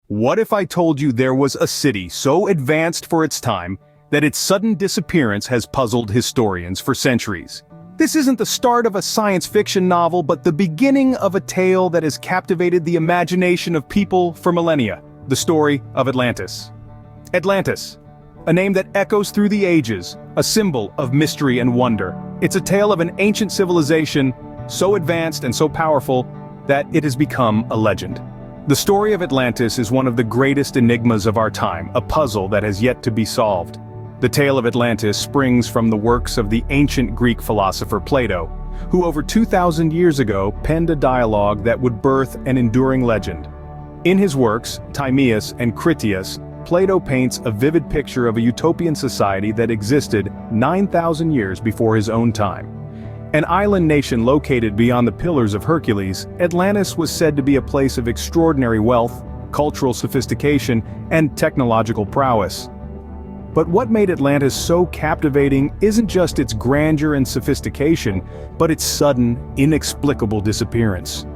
What if I told you there was a city so advanced for its time that its sudden disappearance has puzzled historians for centuries? This isn't the start of a science fiction novel, but the beginning of a tale that has captivated the imagination of people for millennia. The story of Atlantis. Atlantis, a name that echoes through the ages, a symbol of mystery and wonder. It's a tale of an ancient civilization so advanced and so powerful that it has become a legend. The story of Atlantis is one of the greatest enigmas of our time, a puzzle that has yet to be solved. The tale of Atlantis springs from the works of the ancient Greek philosopher Plato, who over 2,000 years ago penned a dialogue that would birth an enduring legend. In his works, Timaeus and Critias, Plato paints a vivid picture of a utopian society that existed 9,000 years before his own time. An island nation located beyond the Pillars of Hercules, Atlantis was said to be a place of extraordinary wealth, cultural sophistication, and technological prowess. But what made Atlantis so captivating isn't just its grandeur and sophistication, but its sudden, inexplicable disappearance.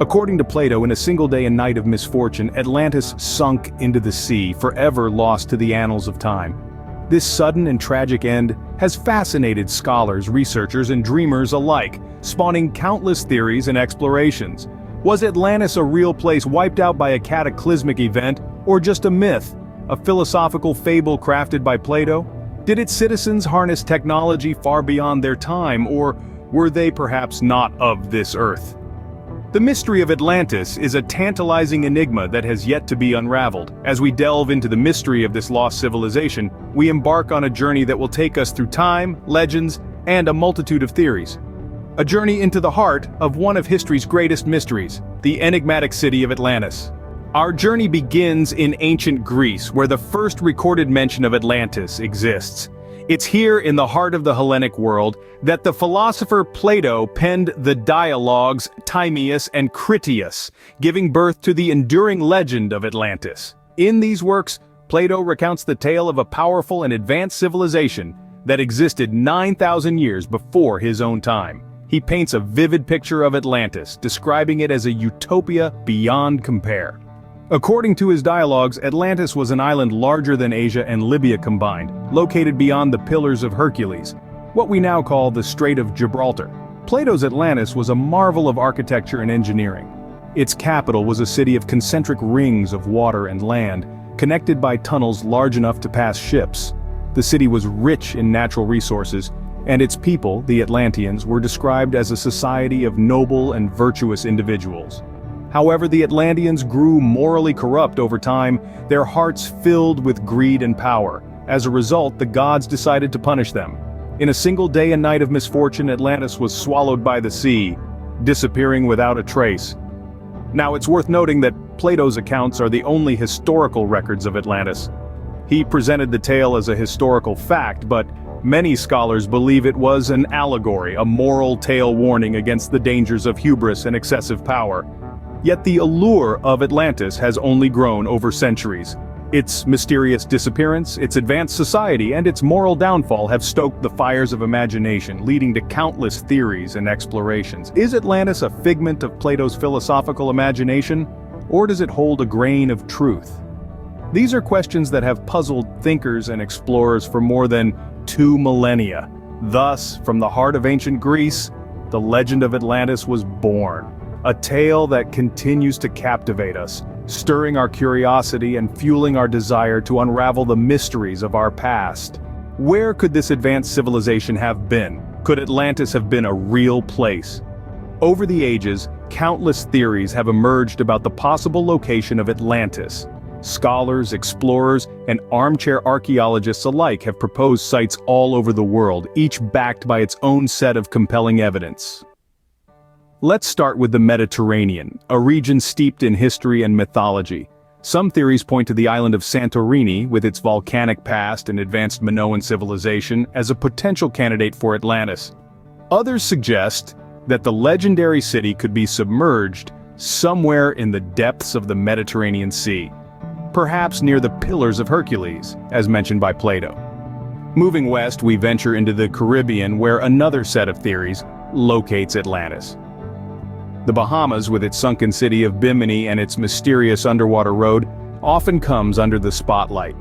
According to Plato, in a single day and night of misfortune, Atlantis sunk into the sea, forever lost to the annals of time. This sudden and tragic end has fascinated scholars, researchers, and dreamers alike, spawning countless theories and explorations. Was Atlantis a real place wiped out by a cataclysmic event, or just a myth, a philosophical fable crafted by Plato? Did its citizens harness technology far beyond their time, or were they perhaps not of this earth? The Mystery of Atlantis is a tantalizing enigma that has yet to be unraveled. As we delve into the mystery of this lost civilization, we embark on a journey that will take us through time, legends, and a multitude of theories. A journey into the heart of one of history's greatest mysteries, the enigmatic city of Atlantis. Our journey begins in ancient Greece, where the first recorded mention of Atlantis exists. It's here in the heart of the Hellenic world that the philosopher Plato penned the dialogues Timaeus and Critias, giving birth to the enduring legend of Atlantis. In these works, Plato recounts the tale of a powerful and advanced civilization that existed 9,000 years before his own time. He paints a vivid picture of Atlantis, describing it as a utopia beyond compare. According to his dialogues, Atlantis was an island larger than Asia and Libya combined, located beyond the Pillars of Hercules, what we now call the Strait of Gibraltar. Plato's Atlantis was a marvel of architecture and engineering. Its capital was a city of concentric rings of water and land, connected by tunnels large enough to pass ships. The city was rich in natural resources, and its people, the Atlanteans, were described as a society of noble and virtuous individuals. However, the Atlanteans grew morally corrupt over time, their hearts filled with greed and power. As a result, the gods decided to punish them. In a single day and night of misfortune, Atlantis was swallowed by the sea, disappearing without a trace. Now, it's worth noting that Plato's accounts are the only historical records of Atlantis. He presented the tale as a historical fact, but many scholars believe it was an allegory, a moral tale warning against the dangers of hubris and excessive power. Yet the allure of Atlantis has only grown over centuries. Its mysterious disappearance, its advanced society, and its moral downfall have stoked the fires of imagination, leading to countless theories and explorations. Is Atlantis a figment of Plato's philosophical imagination, or does it hold a grain of truth? These are questions that have puzzled thinkers and explorers for more than 2 millennia. Thus, from the heart of ancient Greece, the legend of Atlantis was born. A tale that continues to captivate us, stirring our curiosity and fueling our desire to unravel the mysteries of our past. Where could this advanced civilization have been? Could Atlantis have been a real place? Over the ages, countless theories have emerged about the possible location of Atlantis. Scholars, explorers, and armchair archaeologists alike have proposed sites all over the world, each backed by its own set of compelling evidence. Let's start with the Mediterranean, a region steeped in history and mythology. Some theories point to the island of Santorini, with its volcanic past and advanced Minoan civilization, as a potential candidate for Atlantis. Others suggest that the legendary city could be submerged somewhere in the depths of the Mediterranean Sea, perhaps near the Pillars of Hercules, as mentioned by Plato. Moving west, we venture into the Caribbean, where another set of theories locates Atlantis. The Bahamas, with its sunken city of Bimini and its mysterious underwater road, often comes under the spotlight.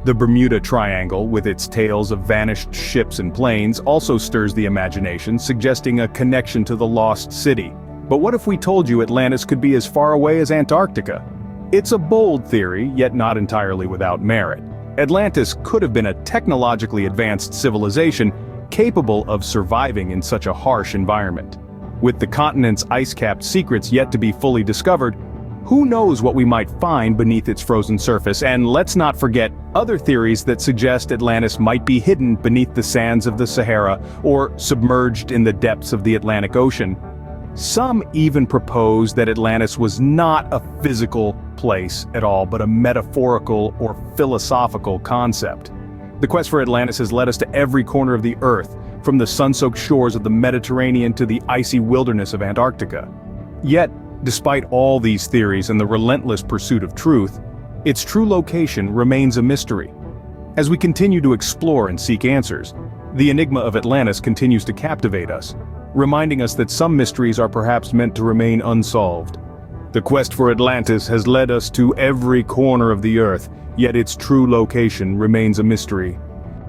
The Bermuda Triangle, with its tales of vanished ships and planes, also stirs the imagination, suggesting a connection to the lost city. But what if we told you Atlantis could be as far away as Antarctica? It's a bold theory, yet not entirely without merit. Atlantis could have been a technologically advanced civilization capable of surviving in such a harsh environment. With the continent's ice-capped secrets yet to be fully discovered, who knows what we might find beneath its frozen surface? And let's not forget other theories that suggest Atlantis might be hidden beneath the sands of the Sahara or submerged in the depths of the Atlantic Ocean. Some even propose that Atlantis was not a physical place at all, but a metaphorical or philosophical concept. The quest for Atlantis has led us to every corner of the Earth, from the sun-soaked shores of the Mediterranean to the icy wilderness of Antarctica. Yet, despite all these theories and the relentless pursuit of truth, its true location remains a mystery. As we continue to explore and seek answers, the enigma of Atlantis continues to captivate us, reminding us that some mysteries are perhaps meant to remain unsolved. The quest for Atlantis has led us to every corner of the Earth, yet its true location remains a mystery.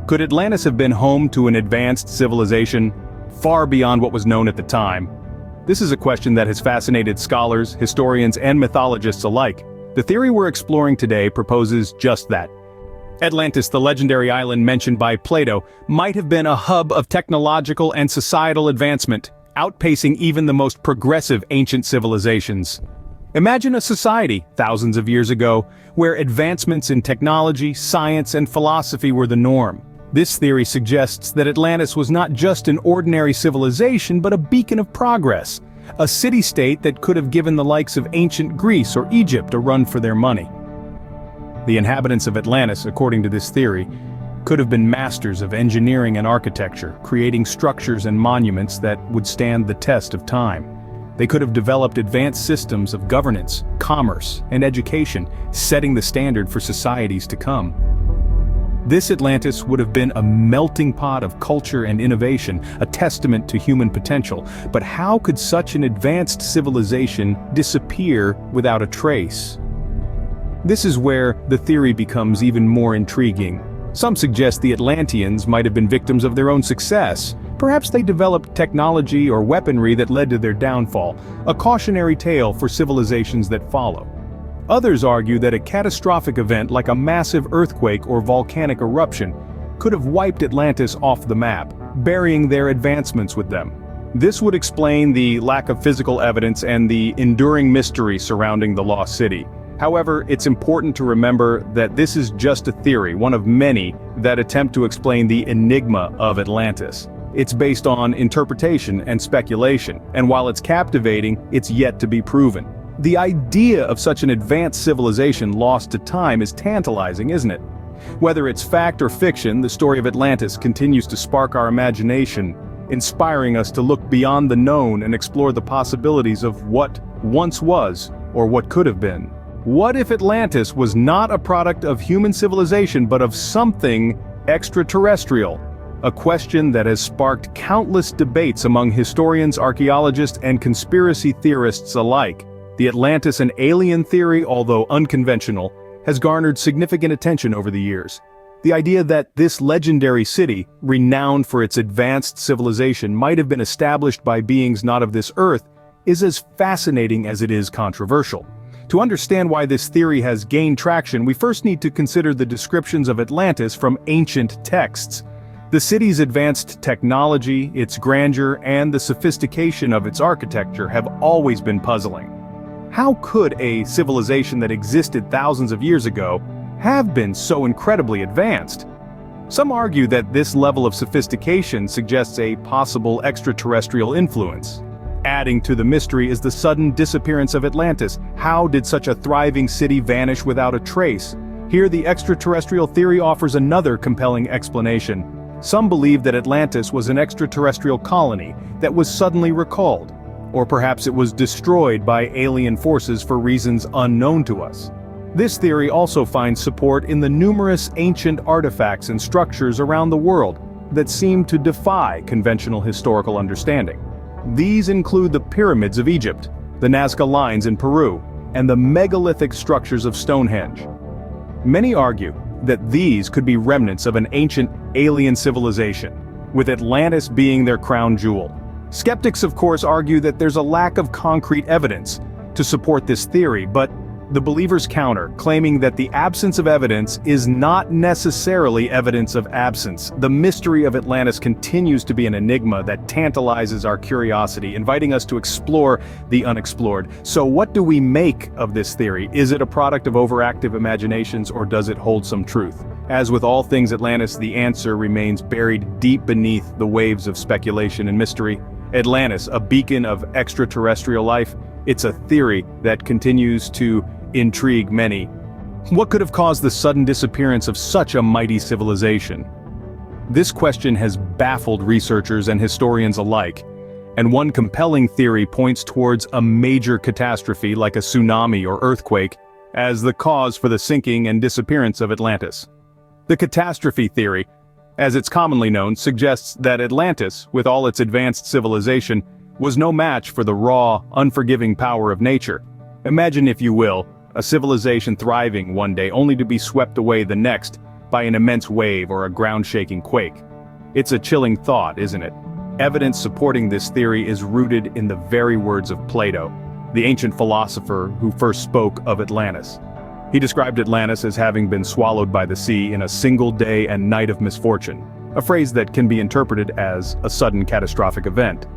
Could Atlantis have been home to an advanced civilization, far beyond what was known at the time? This is a question that has fascinated scholars, historians, and mythologists alike. The theory we're exploring today proposes just that. Atlantis, the legendary island mentioned by Plato, might have been a hub of technological and societal advancement, outpacing even the most progressive ancient civilizations. Imagine a society, thousands of years ago, where advancements in technology, science, and philosophy were the norm. This theory suggests that Atlantis was not just an ordinary civilization but a beacon of progress, a city-state that could have given the likes of ancient Greece or Egypt a run for their money. The inhabitants of Atlantis, according to this theory, could have been masters of engineering and architecture, creating structures and monuments that would stand the test of time. They could have developed advanced systems of governance, commerce, and education, setting the standard for societies to come. This Atlantis would have been a melting pot of culture and innovation, a testament to human potential. But how could such an advanced civilization disappear without a trace? This is where the theory becomes even more intriguing. Some suggest the Atlanteans might have been victims of their own success. Perhaps they developed technology or weaponry that led to their downfall, a cautionary tale for civilizations that follow. Others argue that a catastrophic event like a massive earthquake or volcanic eruption could have wiped Atlantis off the map, burying their advancements with them. This would explain the lack of physical evidence and the enduring mystery surrounding the lost city. However, it's important to remember that this is just a theory, one of many that attempt to explain the enigma of Atlantis. It's based on interpretation and speculation, and while it's captivating, it's yet to be proven. The idea of such an advanced civilization lost to time is tantalizing, isn't it? Whether it's fact or fiction, the story of Atlantis continues to spark our imagination, inspiring us to look beyond the known and explore the possibilities of what once was or what could have been. What if Atlantis was not a product of human civilization but of something extraterrestrial? A question that has sparked countless debates among historians, archaeologists, and conspiracy theorists alike. The Atlantis and alien theory, although unconventional, has garnered significant attention over the years. The idea that this legendary city, renowned for its advanced civilization, might have been established by beings not of this earth, is as fascinating as it is controversial. To understand why this theory has gained traction, we first need to consider the descriptions of Atlantis from ancient texts. The city's advanced technology, its grandeur, and the sophistication of its architecture have always been puzzling. How could a civilization that existed thousands of years ago have been so incredibly advanced? Some argue that this level of sophistication suggests a possible extraterrestrial influence. Adding to the mystery is the sudden disappearance of Atlantis. How did such a thriving city vanish without a trace? Here, the extraterrestrial theory offers another compelling explanation. Some believe that Atlantis was an extraterrestrial colony that was suddenly recalled. Or perhaps it was destroyed by alien forces for reasons unknown to us. This theory also finds support in the numerous ancient artifacts and structures around the world that seem to defy conventional historical understanding. These include the pyramids of Egypt, the Nazca lines in Peru, and the megalithic structures of Stonehenge. Many argue that these could be remnants of an ancient alien civilization, with Atlantis being their crown jewel. Skeptics, of course, argue that there's a lack of concrete evidence to support this theory, but the believers counter, claiming that the absence of evidence is not necessarily evidence of absence. The mystery of Atlantis continues to be an enigma that tantalizes our curiosity, inviting us to explore the unexplored. So what do we make of this theory? Is it a product of overactive imaginations, or does it hold some truth? As with all things Atlantis, the answer remains buried deep beneath the waves of speculation and mystery. Atlantis, a beacon of extraterrestrial life, it's a theory that continues to intrigue many. What could have caused the sudden disappearance of such a mighty civilization? This question has baffled researchers and historians alike, and one compelling theory points towards a major catastrophe like a tsunami or earthquake as the cause for the sinking and disappearance of Atlantis. The catastrophe theory, as it's commonly known, suggests that Atlantis, with all its advanced civilization, was no match for the raw, unforgiving power of nature. Imagine, if you will, a civilization thriving one day only to be swept away the next by an immense wave or a ground-shaking quake. It's a chilling thought, isn't it? Evidence supporting this theory is rooted in the very words of Plato, the ancient philosopher who first spoke of Atlantis. He described Atlantis as having been swallowed by the sea in a single day and night of misfortune, a phrase that can be interpreted as a sudden catastrophic event.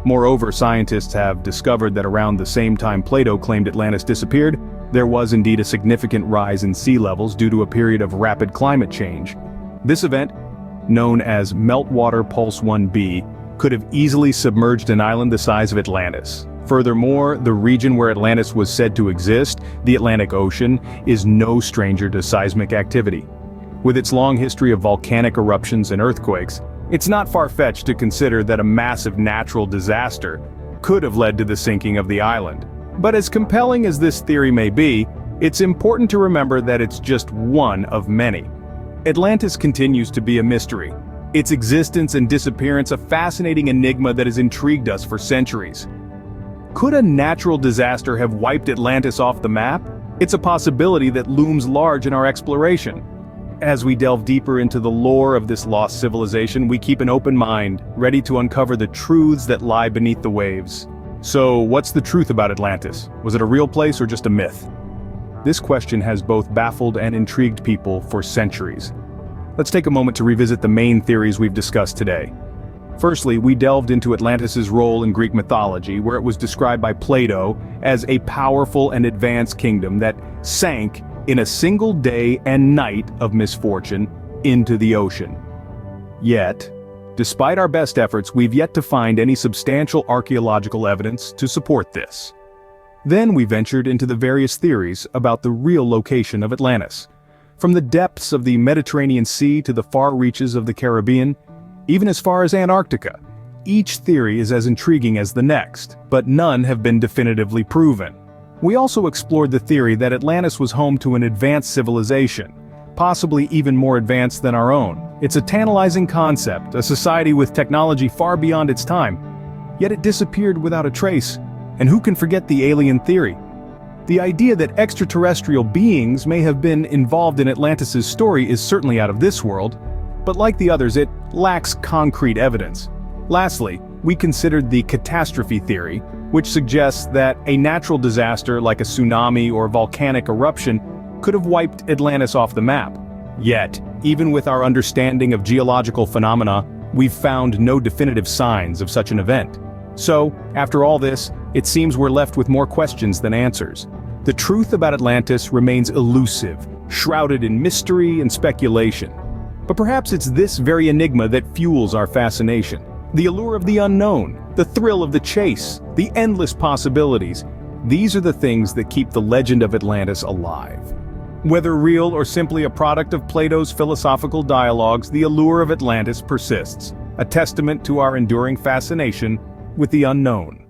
Moreover, scientists have discovered that around the same time Plato claimed Atlantis disappeared, there was indeed a significant rise in sea levels due to a period of rapid climate change. This event, known as Meltwater Pulse 1b, could have easily submerged an island the size of Atlantis. Furthermore, the region where Atlantis was said to exist, the Atlantic Ocean, is no stranger to seismic activity. With its long history of volcanic eruptions and earthquakes, it's not far-fetched to consider that a massive natural disaster could have led to the sinking of the island. But as compelling as this theory may be, it's important to remember that it's just one of many. Atlantis continues to be a mystery, its existence and disappearance a fascinating enigma that has intrigued us for centuries. Could a natural disaster have wiped Atlantis off the map? It's a possibility that looms large in our exploration. As we delve deeper into the lore of this lost civilization, we keep an open mind, ready to uncover the truths that lie beneath the waves. So, what's the truth about Atlantis? Was it a real place or just a myth? This question has both baffled and intrigued people for centuries. Let's take a moment to revisit the main theories we've discussed today. Firstly, we delved into Atlantis' role in Greek mythology, where it was described by Plato as a powerful and advanced kingdom that sank in a single day and night of misfortune into the ocean. Yet, despite our best efforts, we've yet to find any substantial archaeological evidence to support this. Then we ventured into the various theories about the real location of Atlantis. From the depths of the Mediterranean Sea to the far reaches of the Caribbean, even as far as Antarctica, each theory is as intriguing as the next, but none have been definitively proven. We also explored the theory that Atlantis was home to an advanced civilization, possibly even more advanced than our own. It's a tantalizing concept, a society with technology far beyond its time. Yet it disappeared without a trace, and who can forget the alien theory? The idea that extraterrestrial beings may have been involved in Atlantis' story is certainly out of this world, but like the others, it lacks concrete evidence. Lastly, we considered the catastrophe theory, which suggests that a natural disaster like a tsunami or volcanic eruption could have wiped Atlantis off the map. Yet, even with our understanding of geological phenomena, we've found no definitive signs of such an event. So, after all this, it seems we're left with more questions than answers. The truth about Atlantis remains elusive, shrouded in mystery and speculation. But perhaps it's this very enigma that fuels our fascination. The allure of the unknown, the thrill of the chase, the endless possibilities. These are the things that keep the legend of Atlantis alive. Whether real or simply a product of Plato's philosophical dialogues, the allure of Atlantis persists, a testament to our enduring fascination with the unknown.